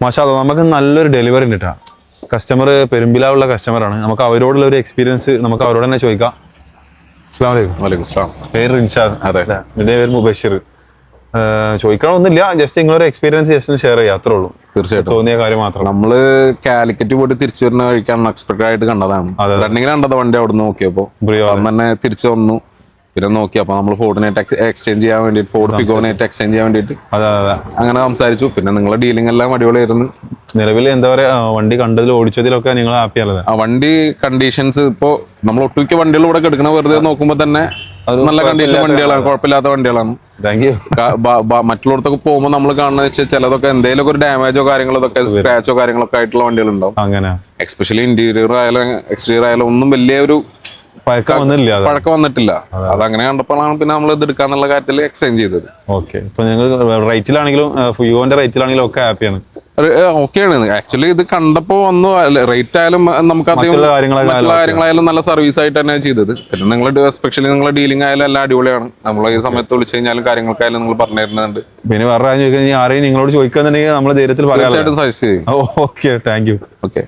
മാഷാഅല്ലാ, നമുക്ക് നല്ലൊരു ഡെലിവറി ഉണ്ട് കേട്ടോ. കസ്റ്റമർ പെരുമ്പിലാവുള്ള കസ്റ്റമറാണ്. നമുക്ക് അവരോടുള്ള ഒരു എക്സ്പീരിയൻസ് നമുക്ക് അവരോട് തന്നെ ചോദിക്കാം. അസ്സലാമു അലൈക്കും. വലൈക്കും സ്ലാം. പേര് റിൻഷാദ്. അതെ. എൻ്റെ പേര് മുബഷിർ. ചോദിക്കണമെന്നില്ല, ജസ്റ്റ് നിങ്ങളൊരു എക്സ്പീരിയൻസ് ജസ്റ്റ് ഷെയർ ചെയ്യാം, അത്രേ ഉള്ളൂ. തീർച്ചയായിട്ടും തോന്നിയ കാര്യം മാത്രം. നമ്മള് കാലിക്കറ്റ് പോയിട്ട് തിരിച്ചു വരുന്ന വഴിക്കാണ് അൺഎക്സ്പെക്ടഡ് ആയിട്ട് കണ്ടതാണ്. റണ്ണിങ്ങിന് കണ്ടത് വണ്ടി അവിടെ നിന്ന് നോക്കിയപ്പോ തന്നെ തിരിച്ചു വന്നു. പിന്നെ നോക്കിയപ്പോ നമ്മൾ ഫോർഡിനായിട്ട് എക്സ്ചേഞ്ച് ചെയ്യാൻ വേണ്ടിട്ട്, ഫോർഡ് ഫിഗോനായിട്ട് എക്സ്ചേഞ്ച് ചെയ്യാൻ വേണ്ടിട്ട് അങ്ങനെ സംസാരിച്ചു. പിന്നെ നിങ്ങളെ ഡീലിംഗ് എല്ലാം അടിപൊളിയായിരുന്നു. നിലവിൽ എന്താ പറയാ, വണ്ടി കണ്ടതിൽ ഓടിച്ചതിലൊക്കെ നിങ്ങൾ ഹാപ്പി ആണല്ലേ? ആ വണ്ടി കണ്ടീഷൻസ് ഇപ്പോ നമ്മൾ ഒട്ടുമിക്ക വണ്ടികൾ ഇവിടെ എടുക്കണ വെറുതെ നോക്കുമ്പോ തന്നെ നല്ല കണ്ടീഷൻ വണ്ടികളാണ്, കുഴപ്പമില്ലാത്ത വണ്ടികളാണ്. Thank you. മറ്റുള്ളടത്തൊക്കെ പോകുമ്പോൾ നമ്മൾ കാണുന്ന വെച്ചാൽ ചിലതൊക്കെ എന്തെങ്കിലും ഒരു ഡാമേജോ കാര്യങ്ങളോ സ്ക്രാച്ചോ കാര്യങ്ങളൊക്കെ ആയിട്ടുള്ള വണ്ടികളുണ്ടാവും. അങ്ങനെ എക്സ്പെഷ്യലി ഇന്റീരിയർ ആയാലും എക്സ്റ്റീരിയർ ആയാലും ഒന്നും വലിയ ഒരു പഴക്കം വന്നിട്ടില്ല. അതങ്ങനെ കണ്ടപ്പോഴാണ് പിന്നെ നമ്മൾ ഇത് എടുക്കാന്നുള്ള കാര്യത്തിൽ എക്സ്ചേഞ്ച് ചെയ്തത്. ഓക്കെ. ഇപ്പൊ നിങ്ങൾ റേറ്റിലാണെങ്കിലും ഫിഗോന്റെ റേറ്റിലാണെങ്കിലും ഒക്കെ ഹാപ്പിയാണ്? ഓക്കെയാണ്. ആക്ച്വലി ഇത് കണ്ടപ്പോ ഒന്നും റേറ്റ് ആയാലും നമുക്ക് കാര്യങ്ങളായാലും നല്ല സർവീസ് ആയിട്ട് തന്നെ ചെയ്തത്. പിന്നെ നിങ്ങൾ എസ്പെഷ്യലി നിങ്ങളെ ഡീലിംഗ് ആയാലും എല്ലാം അടിപൊളിയാണ്. നമ്മൾ ഈ സമയത്ത് വിളിച്ചു കഴിഞ്ഞാലും കാര്യങ്ങൾക്കായാലും നിങ്ങൾ പറഞ്ഞു തരുന്നുണ്ട്. പിന്നെ വേറെ കാര്യം ചോദിക്കാൻ ആരെയും നിങ്ങളോട് ചോദിക്കാന്നുണ്ടെങ്കിൽ നമ്മൾ ധൈര്യത്തിൽ പറയാം. സജസ്റ്റ് ചെയ്യും. Okay, thank you. ഓക്കെ.